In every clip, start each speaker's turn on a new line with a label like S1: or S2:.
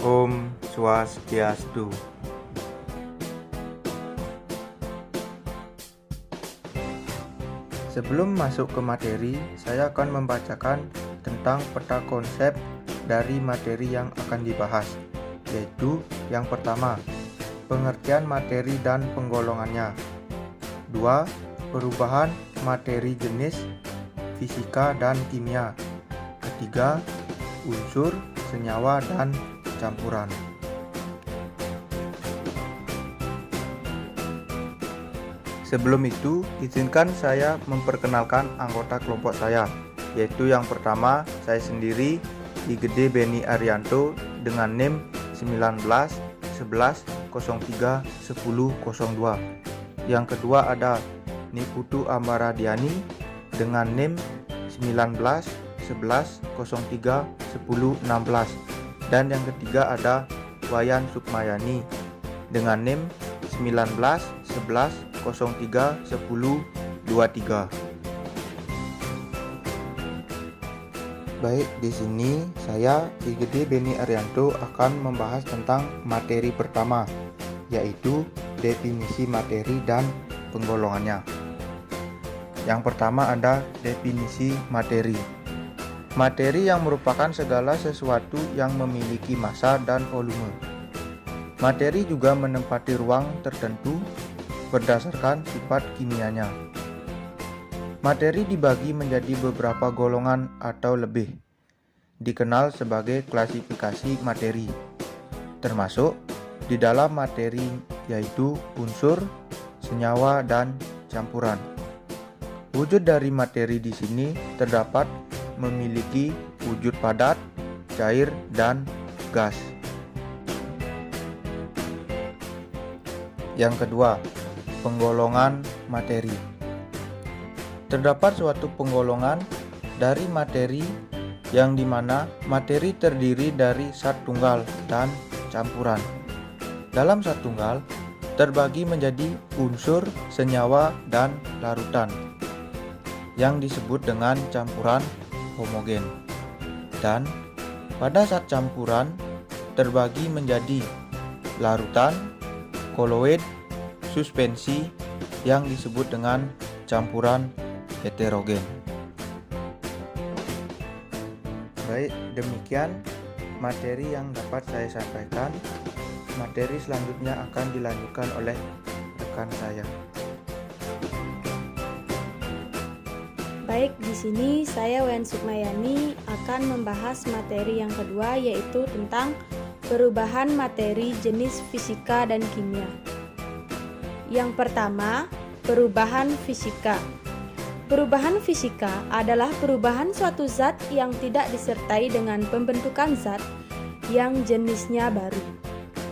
S1: Om Swastiastu. Sebelum masuk ke materi, saya akan membacakan tentang peta konsep dari materi yang akan dibahas, yaitu yang pertama, pengertian materi dan penggolongannya. 2. Perubahan materi jenis fisika dan kimia. Ketiga, unsur, senyawa, dan campuran. Sebelum itu, izinkan saya memperkenalkan anggota kelompok saya, yaitu yang pertama, saya sendiri, Igede Beni Arianto dengan NIM 19 11 03 10 02. Yang kedua ada Niputu Amaradiani dengan NIM 19 11 03 10 16. Dan yang ketiga ada Wayan Sukmayani dengan NIM 19 11 03 10 23. Baik, di sini saya Igede Beni Arianto akan membahas tentang materi pertama, yaitu definisi materi dan penggolongannya. Yang pertama ada definisi materi. Materi yang merupakan segala sesuatu yang memiliki massa dan volume. Materi juga menempati ruang tertentu berdasarkan sifat kimianya. Materi dibagi menjadi beberapa golongan atau lebih, dikenal sebagai klasifikasi materi, termasuk di dalam materi yaitu unsur, senyawa, dan campuran. Wujud dari materi di sini terdapat memiliki wujud padat, cair, dan gas. Yang kedua, penggolongan materi. Terdapat suatu penggolongan dari materi yang dimana materi terdiri dari zat tunggal dan campuran. Dalam zat tunggal terbagi menjadi unsur, senyawa, dan larutan yang disebut dengan campuran homogen. Dan pada zat campuran terbagi menjadi larutan, koloid, suspensi yang disebut dengan campuran heterogen. Baik, demikian materi yang dapat saya sampaikan. Materi selanjutnya akan dilanjutkan oleh rekan saya.
S2: Baik, di sini saya Wayan Sukmayani akan membahas materi yang kedua, yaitu tentang perubahan materi jenis fisika dan kimia. Yang pertama, perubahan fisika. Perubahan fisika adalah perubahan suatu zat yang tidak disertai dengan pembentukan zat yang jenisnya baru.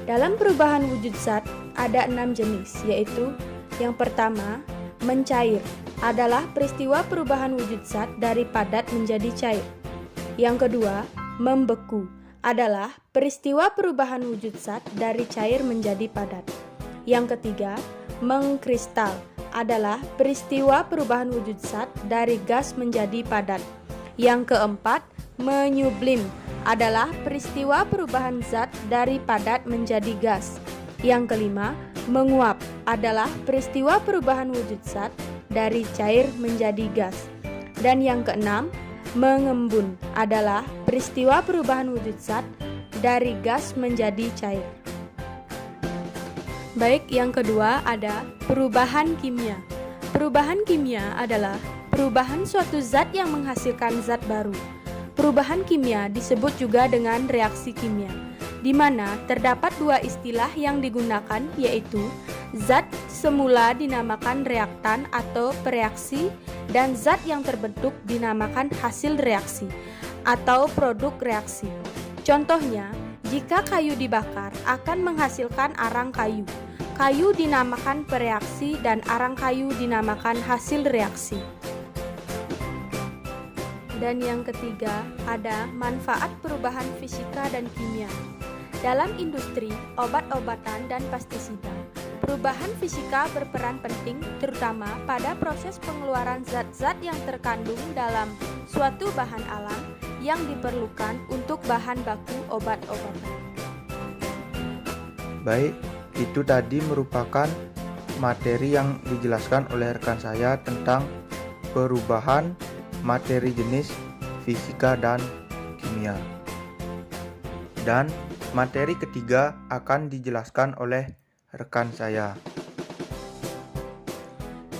S2: Dalam perubahan wujud zat ada 6 jenis, yaitu yang pertama, mencair adalah peristiwa perubahan wujud zat dari padat menjadi cair. Yang kedua, membeku adalah peristiwa perubahan wujud zat dari cair menjadi padat. Yang ketiga, mengkristal adalah peristiwa perubahan wujud zat dari gas menjadi padat. Yang keempat, menyublim adalah peristiwa perubahan zat dari padat menjadi gas. Yang kelima, menguap adalah peristiwa perubahan wujud zat dari cair menjadi gas. Dan yang keenam, mengembun adalah peristiwa perubahan wujud zat dari gas menjadi cair. Baik, yang kedua ada perubahan kimia. Perubahan kimia adalah perubahan suatu zat yang menghasilkan zat baru. Perubahan kimia disebut juga dengan reaksi kimia, di mana terdapat dua istilah yang digunakan, yaitu zat semula dinamakan reaktan atau pereaksi, dan zat yang terbentuk dinamakan hasil reaksi atau produk reaksi. Contohnya, jika kayu dibakar akan menghasilkan arang kayu. Kayu dinamakan pereaksi dan arang kayu dinamakan hasil reaksi. Dan yang ketiga ada manfaat perubahan fisika dan kimia. Dalam industri obat-obatan dan pestisida, Perubahan fisika berperan penting terutama pada proses pengeluaran zat-zat yang terkandung dalam suatu bahan alam yang diperlukan untuk bahan baku obat-obatan.
S1: Baik, itu tadi merupakan materi yang dijelaskan oleh rekan saya tentang perubahan materi jenis fisika dan kimia. Dan materi ketiga akan dijelaskan oleh rekan saya.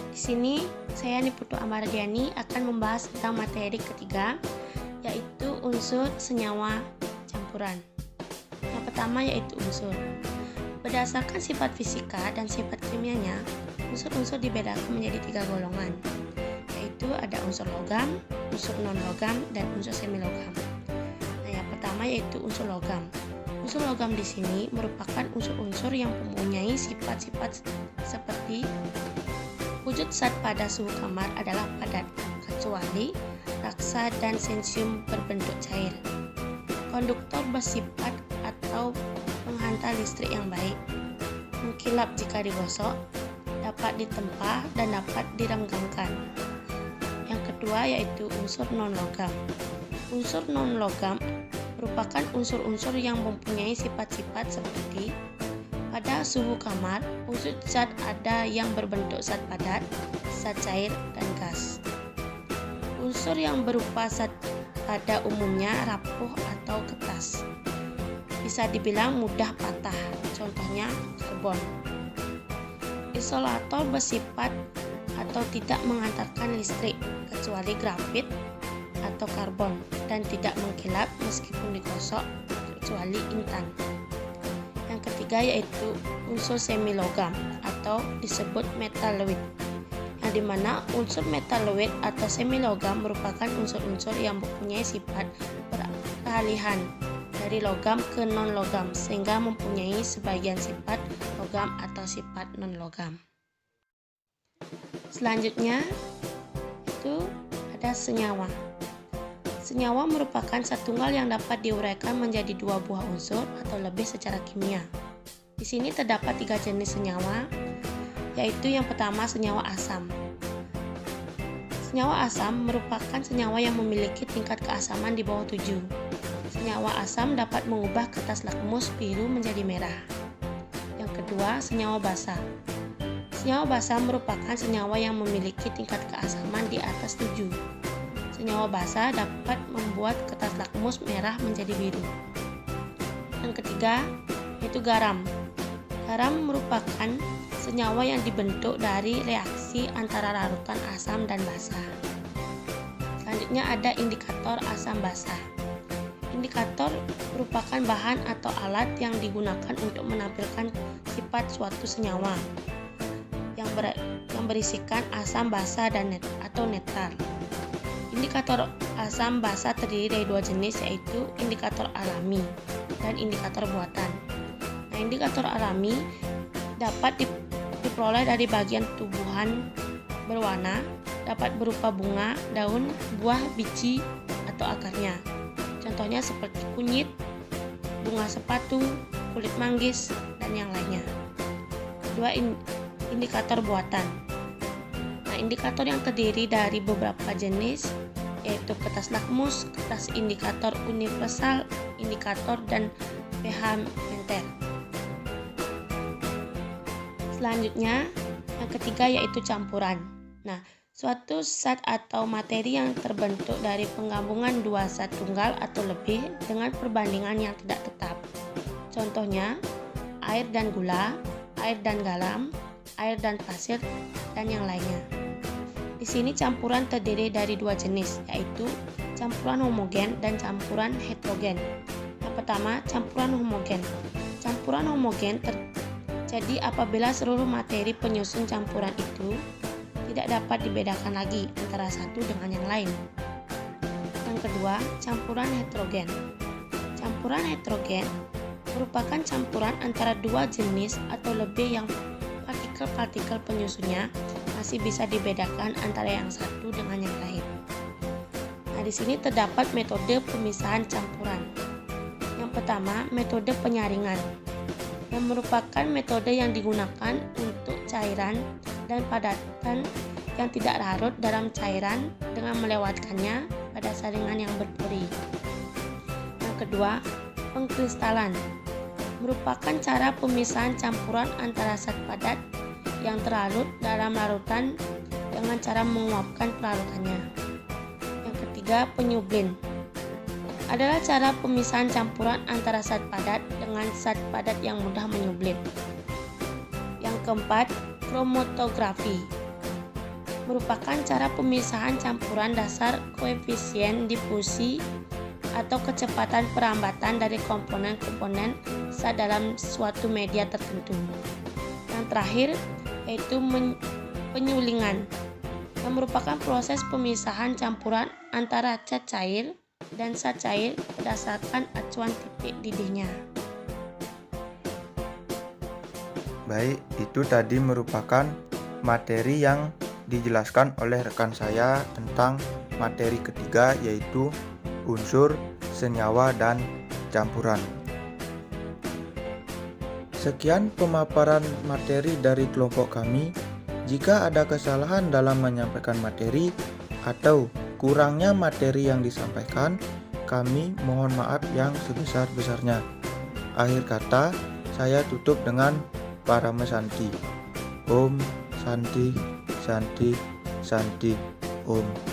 S3: Di sini saya Niputu Amardiani akan membahas tentang materi ketiga, yaitu unsur senyawa campuran. Yang pertama yaitu unsur. Berdasarkan sifat fisika dan sifat kimianya, unsur-unsur dibedakan menjadi 3 golongan, yaitu ada unsur logam, unsur non-logam, dan unsur semi-logam. Nah, yang pertama yaitu unsur logam. Unsur logam di sini merupakan unsur-unsur yang mempunyai sifat-sifat seperti wujud zat pada suhu kamar adalah padat, kecuali raksa dan sensium berbentuk cair. Konduktor bersifat atau penghantar listrik yang baik, mengkilap jika digosok, dapat ditempa dan dapat direnggangkan. Yang kedua yaitu unsur non-logam. Unsur non-logam merupakan unsur-unsur yang mempunyai sifat-sifat seperti pada suhu kamar, wujud zat ada yang berbentuk zat padat, zat cair, dan gas. Unsur yang berupa zat pada umumnya rapuh atau ketas, bisa dibilang mudah patah, contohnya karbon. Isolator bersifat atau tidak mengantarkan listrik, kecuali grafit atau karbon, dan tidak mengkilap meskipun digosok, kecuali intan. Yang ketiga yaitu unsur semilogam atau disebut metaloid, yang dimana unsur metaloid atau semilogam merupakan unsur-unsur yang mempunyai sifat peralihan dari logam ke non-logam, sehingga mempunyai sebagian sifat logam atau sifat non-logam. Selanjutnya itu ada senyawa. Senyawa merupakan zat tunggal yang dapat diuraikan menjadi 2 buah unsur atau lebih secara kimia. Di sini terdapat 3 jenis senyawa, yaitu yang pertama senyawa asam. Senyawa asam merupakan senyawa yang memiliki tingkat keasaman di bawah 7. Senyawa asam dapat mengubah kertas lakmus biru menjadi merah. Yang kedua, senyawa basa. Senyawa basa merupakan senyawa yang memiliki tingkat keasaman di atas 7. Senyawa basa dapat membuat kertas lakmus merah menjadi biru. Yang ketiga, yaitu garam. Garam merupakan senyawa yang dibentuk dari reaksi antara larutan asam dan basa. Selanjutnya ada indikator asam basa. Indikator merupakan bahan atau alat yang digunakan untuk menampilkan sifat suatu senyawa yang berisikan asam basa dan atau netral. Indikator asam basa terdiri dari 2 jenis, yaitu indikator alami dan indikator buatan. Nah, indikator alami dapat diperoleh dari bagian tumbuhan berwarna, dapat berupa bunga, daun, buah, biji, atau akarnya. Contohnya seperti kunyit, bunga sepatu, kulit manggis, dan yang lainnya. Kedua, indikator buatan. Nah, indikator yang terdiri dari beberapa jenis, yaitu kertas lakmus, kertas indikator universal, indikator, dan pH meter. Selanjutnya, yang ketiga yaitu campuran. Nah, suatu zat atau materi yang terbentuk dari penggabungan 2 zat tunggal atau lebih dengan perbandingan yang tidak tetap. Contohnya, air dan gula, air dan garam, air dan pasir, dan yang lainnya. Di sini campuran terdiri dari 2 jenis, yaitu campuran homogen dan campuran heterogen. Yang pertama, campuran homogen. Campuran homogen terjadi apabila seluruh materi penyusun campuran itu tidak dapat dibedakan lagi antara satu dengan yang lain. Yang kedua, campuran heterogen. Campuran heterogen merupakan campuran antara 2 jenis atau lebih yang partikel-partikel penyusunnya masih bisa dibedakan antara yang satu dengan yang lain. Nah, di sini terdapat metode pemisahan campuran. Yang pertama, metode penyaringan, yang merupakan metode yang digunakan membentuk cairan dan padatan yang tidak larut dalam cairan dengan melewatkannya pada saringan yang berpori. Yang kedua, pengkristalan merupakan cara pemisahan campuran antara zat padat yang terlarut dalam larutan dengan cara menguapkan pelarutannya. Yang ketiga, penyublin adalah cara pemisahan campuran antara zat padat dengan zat padat yang mudah menyublim. Yang keempat, kromatografi merupakan cara pemisahan campuran dasar koefisien difusi atau kecepatan perambatan dari komponen-komponen zat dalam suatu media tertentu. Yang terakhir yaitu penyulingan yang merupakan proses pemisahan campuran antara zat cair dan zat cair berdasarkan acuan titik didihnya.
S1: Baik, itu tadi merupakan materi yang dijelaskan oleh rekan saya tentang materi ketiga, yaitu unsur, senyawa, dan campuran. Sekian pemaparan materi dari kelompok kami. Jika ada kesalahan dalam menyampaikan materi atau kurangnya materi yang disampaikan, kami mohon maaf yang sebesar-besarnya. Akhir kata, saya tutup dengan Parama Santi. Om Santi Santi Santi Om.